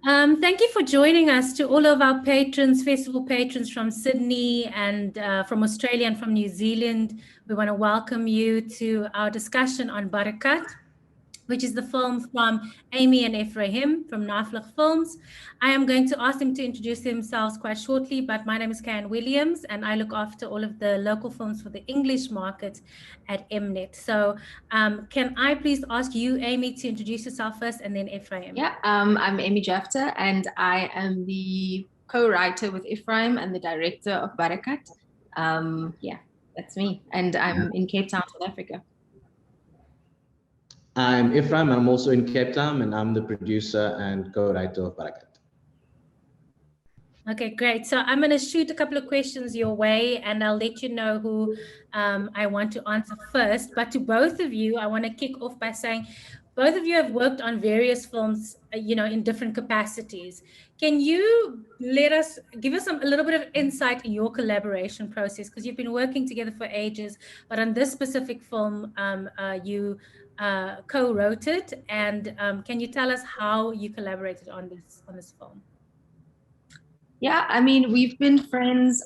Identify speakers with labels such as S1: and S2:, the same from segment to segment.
S1: Thank you for joining us. To all of our patrons, festival patrons from Sydney and from Australia and from New Zealand. We want to welcome you to our discussion on Barakat, which is the film from Amy and Ephraim from Naflig Films. I am going to ask them to introduce themselves quite shortly, but my name is Kaye Ann Williams, and I look after all of the local films for the English market at Mnet. So can I please ask you, Amy, to introduce yourself first, and then Ephraim?
S2: Yeah, I'm Amy Jephta, and I am the co-writer with Ephraim and the director of Barakat. Yeah, that's me, and I'm in Cape Town, South Africa.
S3: I'm Ephraim, I'm also in Cape Town, and I'm the producer and co-writer of Barakat.
S1: Okay, great. So I'm going to shoot a couple of questions your way, and I'll let you know who I want to answer first. But to both of you, I want to kick off by saying both of you have worked on various films, in different capacities. Can you give us a little bit of insight in your collaboration process? Because you've been working together for ages, but on this specific film, you co-wrote it. And can you tell us how you collaborated on this film?
S2: Yeah, I mean, we've been friends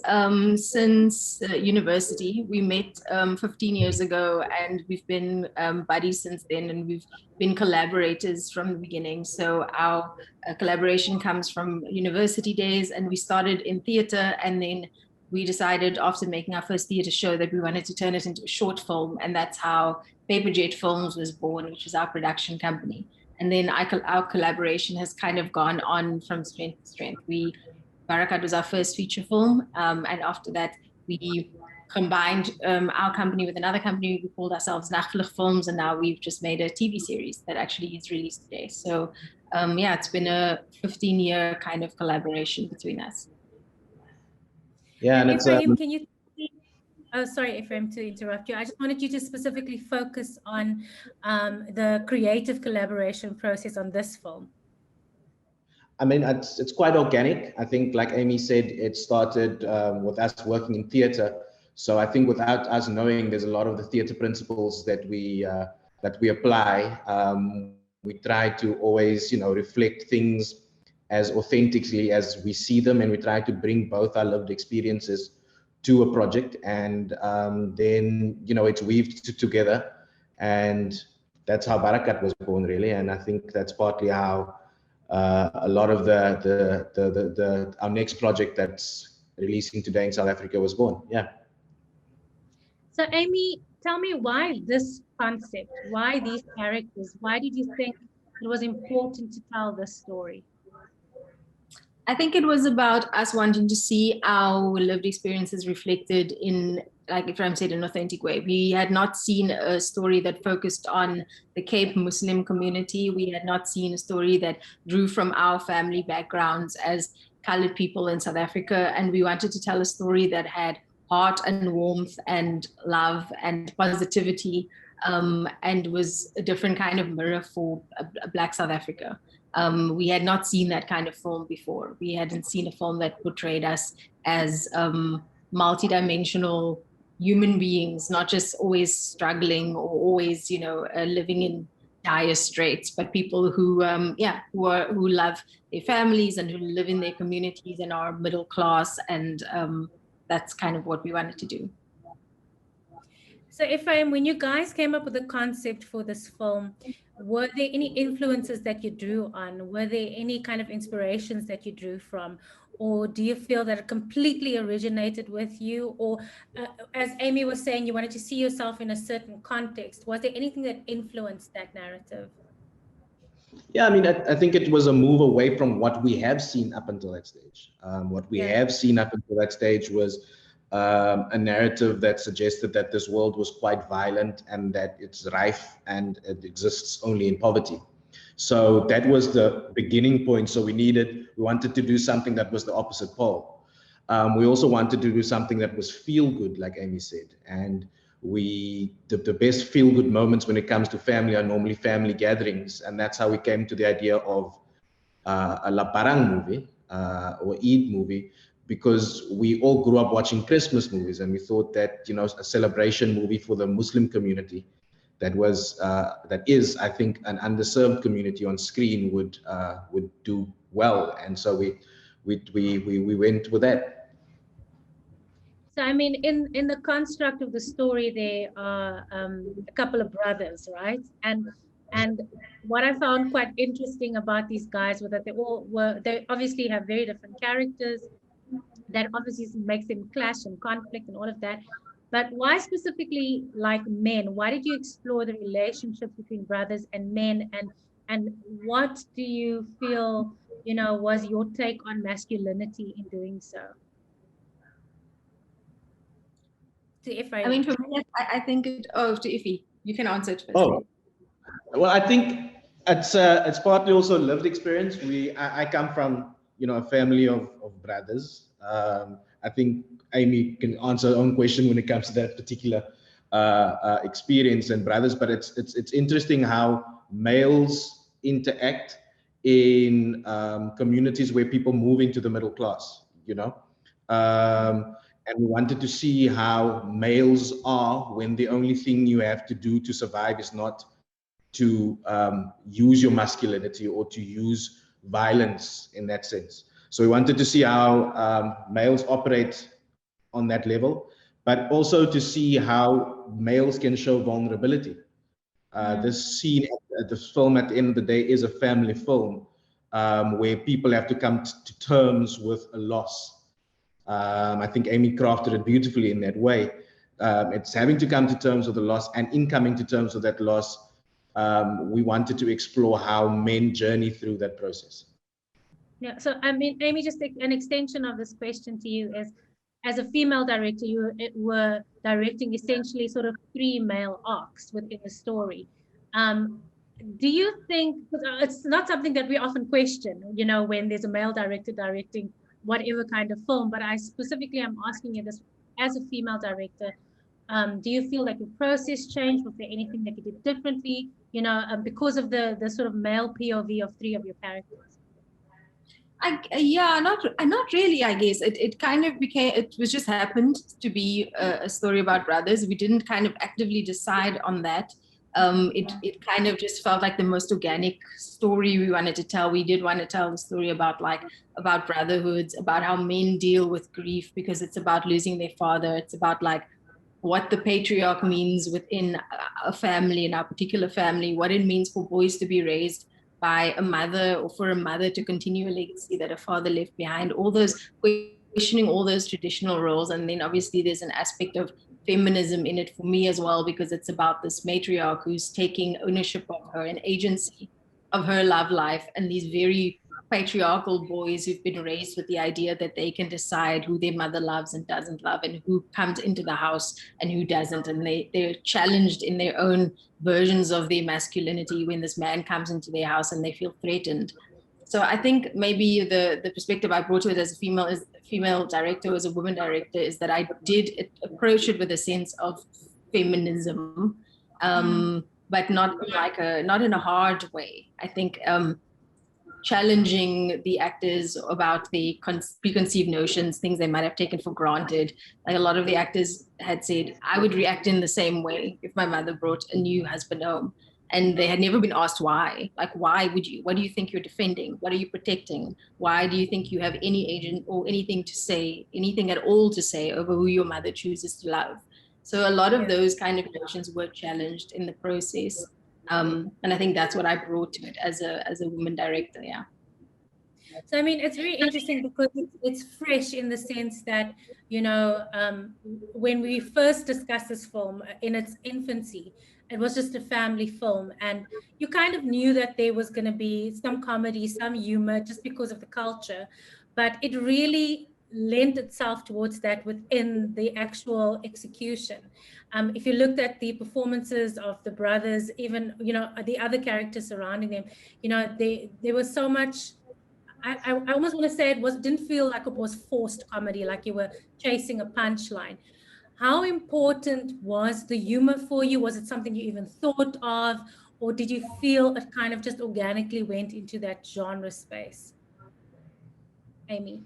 S2: since university. We met 15 years ago, and we've been buddies since then, and we've been collaborators from the beginning. So our collaboration comes from university days, and we started in theater, and then we decided after making our first theater show that we wanted to turn it into a short film, and that's how Paperjet Films was born, which is our production company. And then our collaboration has kind of gone on from strength to strength. Barakat was our first feature film, and after that we combined our company with another company. We called ourselves Naflig Films, and now we've just made a TV series that actually is released today. So yeah, it's been a 15-year kind of collaboration between us.
S3: Yeah, and
S1: Ephraim, can you? Oh, sorry, Ephraim, to interrupt you. I just wanted you to specifically focus on the creative collaboration process on this film.
S3: I mean, it's quite organic. I think, like Amy said, it started with us working in theater. So I think without us knowing, there's a lot of the theater principles that we apply. We try to always, reflect things as authentically as we see them, and we try to bring both our lived experiences to a project, and then it's weaved together, and that's how Barakat was born, really. And I think that's partly how a lot of our next project that's releasing today in South Africa was born. Yeah.
S1: So Amy, tell me, why this concept? Why these characters? Why did you think it was important to tell this story?
S2: I think it was about us wanting to see our lived experiences reflected in, like Ephraim said, an authentic way. We had not seen a story that focused on the Cape Muslim community. We had not seen a story that drew from our family backgrounds as colored people in South Africa. And we wanted to tell a story that had heart and warmth and love and positivity, and was a different kind of mirror for a Black South Africa. We had not seen that kind of film before. We hadn't seen a film that portrayed us as multidimensional human beings, not just always struggling or always, living in dire straits, but people who love their families and who live in their communities and are middle class. And that's kind of what we wanted to do.
S1: So Ephraim, when you guys came up with the concept for this film, were there any influences that you drew on? Were there any kind of inspirations that you drew from? Or do you feel that it completely originated with you? Or as Amy was saying, you wanted to see yourself in a certain context. Was there anything that influenced that narrative?
S3: Yeah, I mean, I think it was a move away from what we have seen up until that stage. What we have seen up until that stage was a narrative that suggested that this world was quite violent and that it's rife and it exists only in poverty. So that was the beginning point. So we wanted to do something that was the opposite pole. We also wanted to do something that was feel good, like Amy said. And the best feel good moments when it comes to family are normally family gatherings. And that's how we came to the idea of a Laparang movie or Eid movie, because we all grew up watching Christmas movies, and we thought that a celebration movie for the Muslim community that is, I think, an underserved community on screen would do well, and so we went with that.
S1: So I mean, in the construct of the story, there are a couple of brothers, right? And what I found quite interesting about these guys was that they obviously have very different characters. That obviously makes them clash and conflict and all of that. But why specifically like men? Why did you explore the relationships between brothers and men? And what do you feel, was your take on masculinity in doing so? To Ephraim.
S2: I mean, for me, I think to Iffy, you can answer it first.
S3: Oh, well, I think it's partly also lived experience. I come from a family of brothers. I think Amy can answer her own question when it comes to that particular experience and brothers. But it's interesting how males interact in communities where people move into the middle class. And we wanted to see how males are when the only thing you have to do to survive is not to use your masculinity or to use violence in that sense. So we wanted to see how males operate on that level, but also to see how males can show vulnerability. This scene, this film at the end of the day is a family film where people have to come to terms with a loss. I think Amy crafted it beautifully in that way. It's having to come to terms with the loss, and in coming to terms with that loss, we wanted to explore how men journey through that process.
S1: Yeah, so I mean, Amy, just an extension of this question to you is, as a female director, you were directing essentially sort of 3 male arcs within the story. Do you think, it's not something that we often question, when there's a male director directing whatever kind of film, but I specifically am asking you this as a female director. Do you feel like your process changed? Was there anything that you did differently, because of the sort of male POV of 3 of your characters?
S2: Yeah, not really, I guess. It kind of became, it was just happened to be a story about brothers. We didn't kind of actively decide on that. It kind of just felt like the most organic story we wanted to tell. We did want to tell the story about brotherhoods, about how men deal with grief, because it's about losing their father. It's about what the patriarch means within a family, in our particular family, what it means for boys to be raised by a mother, or for a mother to continue a legacy that a father left behind, all those, questioning all those traditional roles. And then obviously there's an aspect of feminism in it for me as well, because it's about this matriarch who's taking ownership of her and agency of her love life, and these very patriarchal boys who've been raised with the idea that they can decide who their mother loves and doesn't love, and who comes into the house and who doesn't. And they're challenged in their own versions of their masculinity when this man comes into their house and they feel threatened. So I think maybe the perspective I brought to it as a female director, as a woman director, is that I did approach it with a sense of feminism, but not in a hard way. I think challenging the actors about the preconceived notions, things they might have taken for granted. Like a lot of the actors had said, I would react in the same way if my mother brought a new husband home. And they had never been asked why. Like, why would you? What do you think you're defending? What are you protecting? Why do you think you have any agent or anything to say, anything at all to say over who your mother chooses to love? So a lot of those kind of notions were challenged in the process. And I think that's what I brought to it as a woman director, yeah.
S1: So, I mean, it's very interesting because it's fresh in the sense that, when we first discussed this film in its infancy, it was just a family film. And you kind of knew that there was going to be some comedy, some humor, just because of the culture. But it really lent itself towards that within the actual execution. If you looked at the performances of the brothers, even, the other characters surrounding them, there was so much, I almost want to say didn't feel like it was forced comedy, like you were chasing a punchline. How important was the humor for you? Was it something you even thought of, or did you feel it kind of just organically went into that genre space? Amy?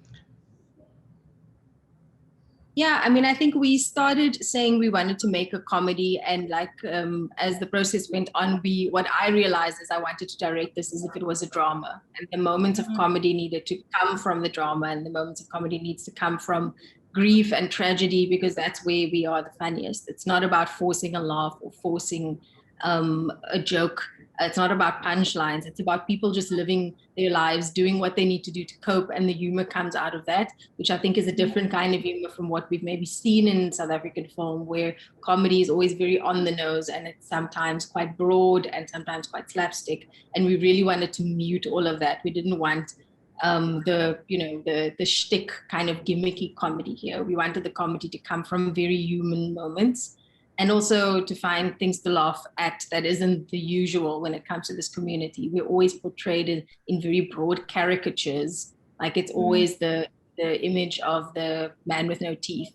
S2: Yeah, I mean, I think we started saying we wanted to make a comedy, and like as the process went on, what I realized is I wanted to direct this as if it was a drama, and the moments of comedy needed to come from the drama, and the moments of comedy needs to come from grief and tragedy, because that's where we are the funniest. It's not about forcing a laugh or forcing a joke. It's not about punchlines. It's about people just living their lives, doing what they need to do to cope, and the humor comes out of that, which I think is a different kind of humor from what we've maybe seen in South African film, where comedy is always very on the nose and it's sometimes quite broad and sometimes quite slapstick. And we really wanted to mute all of that. We didn't want the shtick kind of gimmicky comedy here. We wanted the comedy to come from very human moments, and also to find things to laugh at that isn't the usual when it comes to this community. We're always portrayed in very broad caricatures. Like it's always the image of the man with no teeth,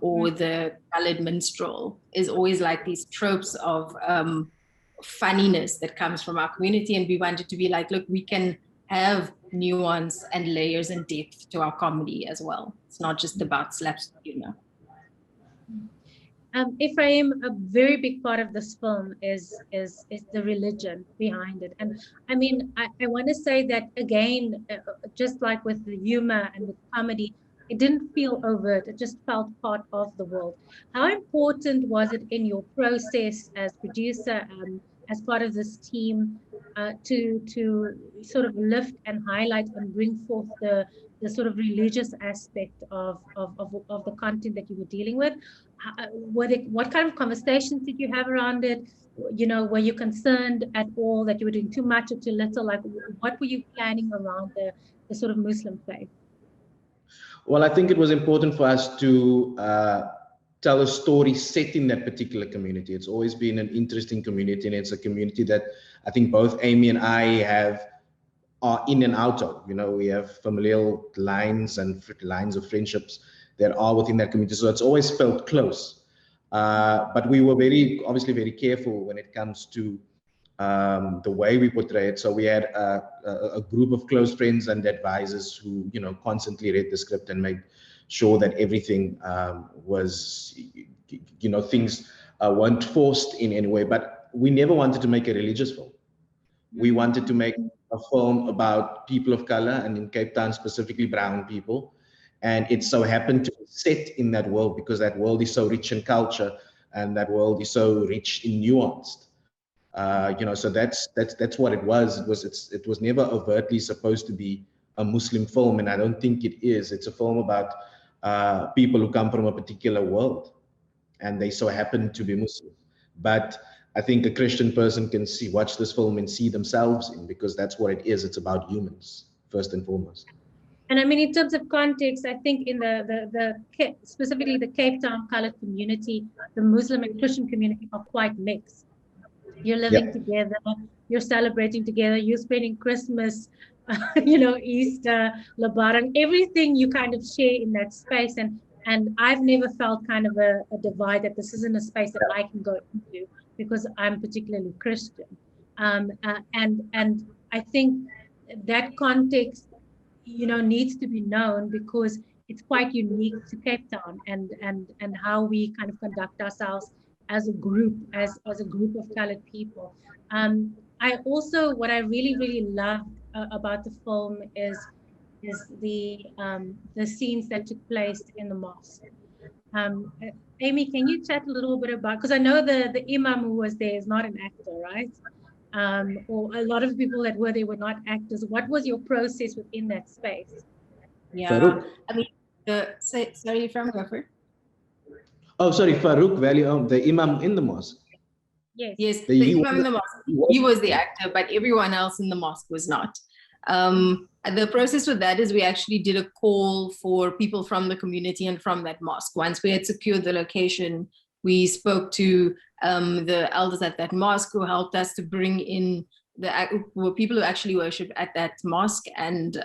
S2: or the colored minstrel is always like these tropes of funniness that comes from our community. And we wanted to be like, look, we can have nuance and layers and depth to our comedy as well. It's not just about slapstick humor.
S1: Ephraim, a very big part of this film is the religion behind it. And I mean, I want to say that again, just like with the humor and the comedy, it didn't feel overt. It just felt part of the world. How important was it in your process as producer, as part of this team, to sort of lift and highlight and bring forth the sort of religious aspect of the content that you were dealing with? What kind of conversations did you have around it? You know, were you concerned at all that you were doing too much or too little? Like, what were you planning around the sort of Muslim faith?
S3: Well, I think it was important for us to tell a story set in that particular community. It's always been an interesting community, and it's a community that I think both Amy and I are in and out of. You know, we have familial lines and lines of friendships that are within that community. So it's always felt close. But we were obviously very careful when it comes to the way we portray it. So we had a group of close friends and advisors who, you know, constantly read the script and made sure that everything was, you know, things weren't forced in any way. But we never wanted to make a religious film. We wanted to make a film about people of color, and in Cape Town specifically brown people. And it so happened to be set in that world because that world is so rich in culture and that world is so rich in nuanced. You know, so that's what it was. It was never overtly supposed to be a Muslim film, and I don't think it is. It's a film about people who come from a particular world, and they so happen to be Muslim. But I think a Christian person can watch this film and see themselves in, because that's what it is. It's about humans first and foremost.
S1: And I mean, in terms of context, I think in specifically the Cape Town colored community, the Muslim and Christian community are quite mixed. You're living together, you're celebrating together, you're spending Christmas, you know, Easter, Lebaran, everything you kind of share in that space. And I've never felt kind of a divide that this isn't a space that I can go into because I'm particularly Christian. And I think that context, you know, needs to be known because it's quite unique to Cape Town and how we kind of conduct ourselves as a group, as a group of colored people. I also, what I really, really loved about the film is the scenes that took place in the mosque. Amy, can you chat a little bit about, because I know the imam who was there is not an actor, right? Or a lot of people that were there were not actors. What was your process within that space?
S2: Yeah,
S3: Farouk.
S2: I mean, sorry, from Gopher.
S3: Oh, sorry, Farouk Valley, the imam in the mosque.
S2: Yes, the imam in the mosque. He was the actor, but everyone else in the mosque was not. The process with that is we actually did a call for people from the community and from that mosque. Once we had secured the location, we spoke to the elders at that mosque who helped us to bring in the people who actually worship at that mosque. And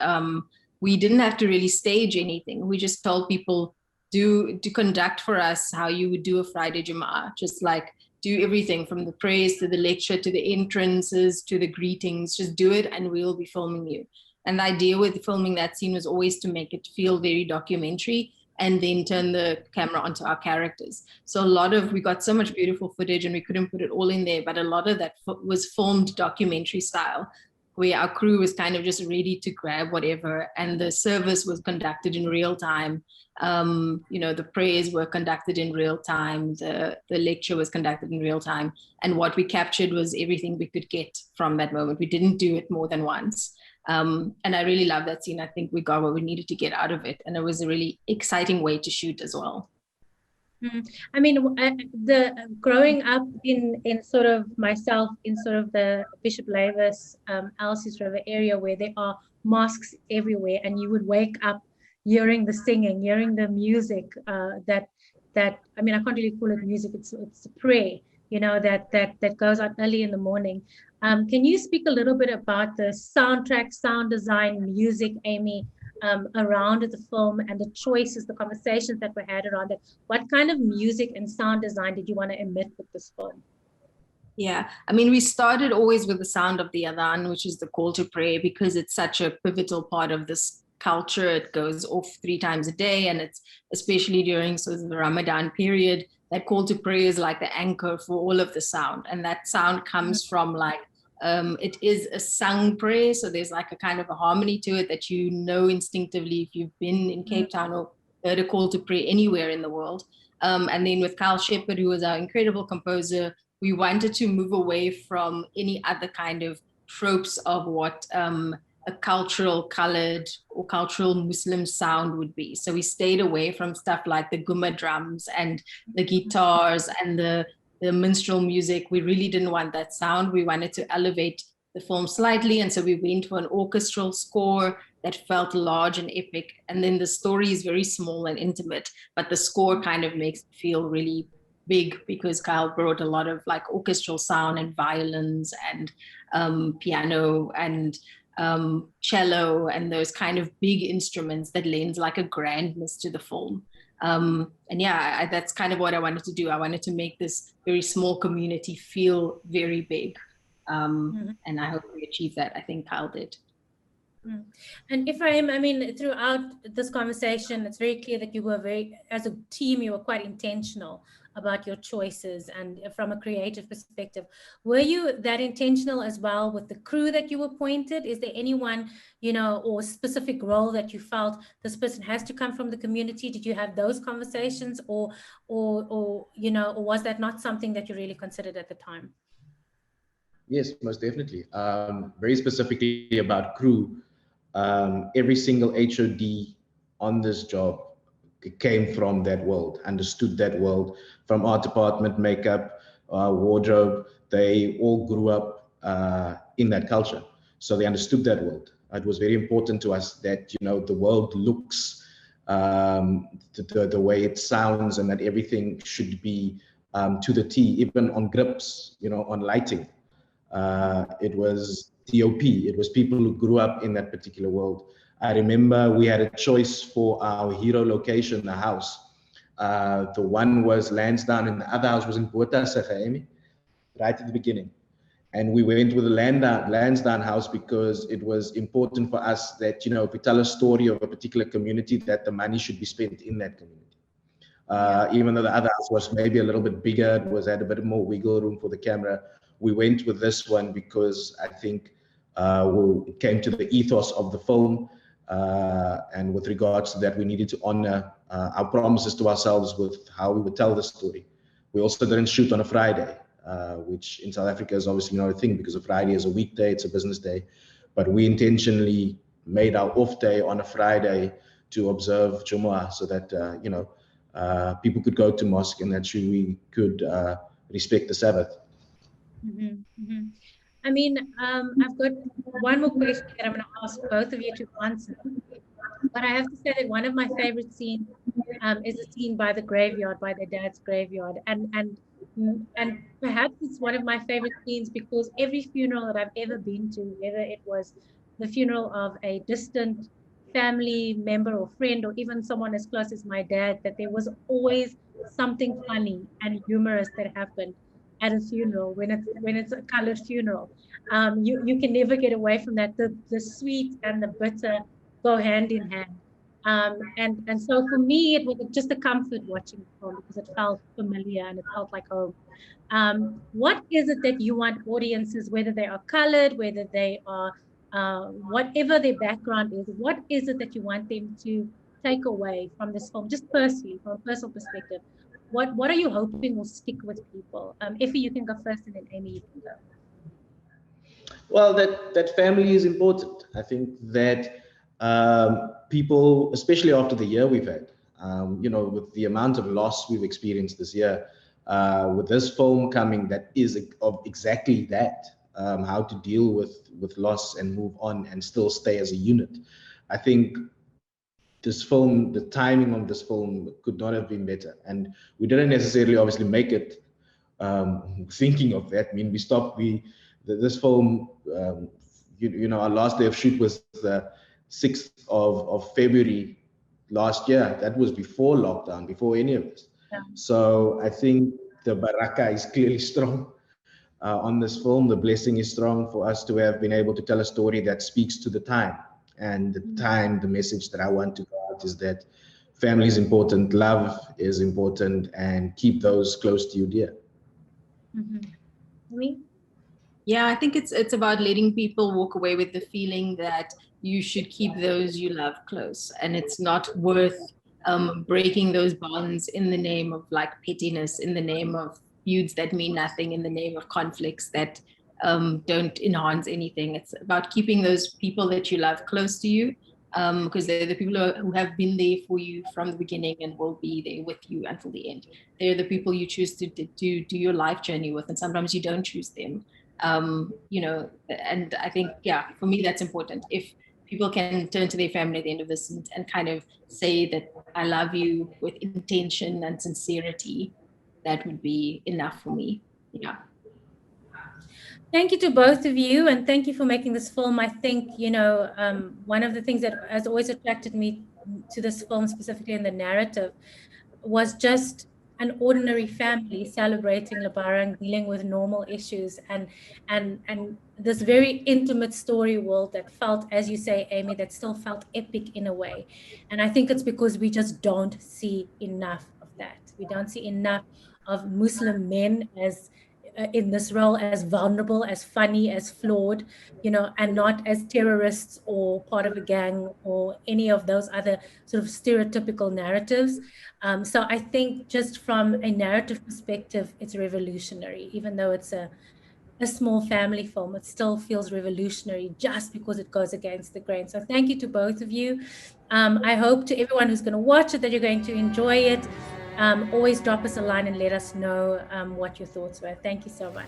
S2: we didn't have to really stage anything. We just told people to conduct for us how you would do a Friday Jum'ah, just like do everything from the prayers to the lecture to the entrances to the greetings. Just do it and we'll be filming you. And the idea with filming that scene was always to make it feel very documentary, and then turn the camera onto our characters. So we got so much beautiful footage and we couldn't put it all in there, but a lot of that was filmed documentary style, where our crew was kind of just ready to grab whatever, and the service was conducted in real time. The prayers were conducted in real time, the lecture was conducted in real time, and what we captured was everything we could get from that moment. We didn't do it more than once. And I really love that scene. I think we got what we needed to get out of it, and it was a really exciting way to shoot as well.
S1: I mean, growing up in sort of myself in sort of the Bishop Lavis, Elsie's River area, where there are mosques everywhere, and you would wake up hearing the singing, hearing the music. That I mean, I can't really call it music. It's a prayer, that goes out early in the morning. Can you speak a little bit about the soundtrack, sound design, music, Amy? Around the film and the choices, the conversations that were had around it. What kind of music and sound design did you want to emit with this film?
S2: Yeah, I mean, we started always with the sound of the adhan, which is the call to prayer, because it's such a pivotal part of this culture. It goes off 3 times a day, and it's especially during sort of the Ramadan period, that call to prayer is like the anchor for all of the sound. And that sound comes from like, it is a sung prayer, so there's like a kind of a harmony to it that instinctively if you've been in Cape Town or heard a call to prayer anywhere in the world. And then with Kyle Shepard, who was our incredible composer, we wanted to move away from any other kind of tropes of what a cultural colored or cultural Muslim sound would be. So we stayed away from stuff like the gumma drums and the guitars and the minstrel music. We really didn't want that sound. We wanted to elevate the film slightly, and so we went for an orchestral score that felt large and epic. And then the story is very small and intimate, but the score kind of makes it feel really big, because Kyle brought a lot of like orchestral sound and violins and piano and cello and those kind of big instruments that lends like a grandness to the film. And yeah, that's kind of what I wanted to do. I wanted to make this very small community feel very big. And I hope we achieved that. I think Kyle did.
S1: And Ephraim, I mean, throughout this conversation, it's very clear that you were as a team, you were quite intentional about your choices, and from a creative perspective. Were you that intentional as well with the crew that you appointed? Is there anyone, or specific role that you felt this person has to come from the community? Did you have those conversations, or was that not something that you really considered at the time?
S3: Yes, most definitely. Very specifically about crew, every single HOD on this job came from that world, understood that world, from art department, makeup, wardrobe. They all grew up in that culture, so they understood that world. It was very important to us that the world looks the way it sounds, and that everything should be to the T, even on grips, on lighting. It was DOP. It was people who grew up in that particular world. I remember we had a choice for our hero location, the house. The one was Lansdowne and the other house was in Botha, Amy, right at the beginning. And we went with the Lansdowne house because it was important for us that, if we tell a story of a particular community, that the money should be spent in that community. Even though the other house was maybe a little bit bigger, it had a bit more wiggle room for the camera. We went with this one because I think it came to the ethos of the film. And with regards to that, we needed to honor our promises to ourselves with how we would tell the story. We also didn't shoot on a Friday, which in South Africa is obviously not a thing, because a Friday is a weekday, it's a business day. But we intentionally made our off day on a Friday to observe Jumu'ah, so that people could go to mosque and that we could respect the Sabbath.
S1: I mean, I've got one more question that I'm going to ask both of you to answer. But I have to say that one of my favorite scenes is a scene by the graveyard, by their dad's graveyard. And perhaps it's one of my favorite scenes because every funeral that I've ever been to, whether it was the funeral of a distant family member or friend, or even someone as close as my dad, that there was always something funny and humorous that happened at a funeral when it's a colored funeral. You can never get away from that. The sweet and the bitter go hand in hand. And so for me, it was just a comfort watching the film because it felt familiar and it felt like home. What is it that you want audiences, whether they are colored, whether they are whatever their background is, what is it that you want them to take away from this film, just personally, from a personal perspective? What are you hoping will stick with people? Effie, you can go first, and then Amy, you can go.
S3: Well, that family is important. I think that people, especially after the year we've had, with the amount of loss we've experienced this year, with this film coming, that is of exactly that, how to deal with loss and move on and still stay as a unit. I think this film, the timing of this film could not have been better. And we didn't necessarily obviously make it thinking of that. I mean, this film, our last day of shoot was the 6th of February last year. That was before lockdown, before any of this. Yeah. So I think the Barakat is clearly strong on this film. The blessing is strong for us to have been able to tell a story that speaks to the time. And the message that I want to go out is that family is important, love is important, and keep those close to you dear.
S1: Me?
S2: Yeah, I think it's about letting people walk away with the feeling that you should keep those you love close, and it's not worth breaking those bonds in the name of like pettiness, in the name of feuds that mean nothing, in the name of conflicts that don't enhance anything. It's about keeping those people that you love close to you, because they're the people who have been there for you from the beginning and will be there with you until the end. They're the people you choose to do your life journey with, and sometimes you don't choose them. And I think, yeah, for me, that's important. If people can turn to their family at the end of this and kind of say that I love you with intention and sincerity, that would be enough for me. Yeah.
S1: Thank you to both of you, and thank you for making this film. I think, one of the things that has always attracted me to this film, specifically in the narrative, was just an ordinary family celebrating Lebaran, dealing with normal issues, and this very intimate story world that felt, as you say, Amy, that still felt epic in a way. And I think it's because we just don't see enough of that. We don't see enough of Muslim men as in this role as vulnerable, as funny, as flawed, and not as terrorists or part of a gang or any of those other sort of stereotypical narratives. So I think just from a narrative perspective, it's revolutionary. Even though it's a small family film, it still feels revolutionary just because it goes against the grain. So thank you to both of you. I hope to everyone who's going to watch it that you're going to enjoy it. Always drop us a line and let us know what your thoughts were. Thank you so much.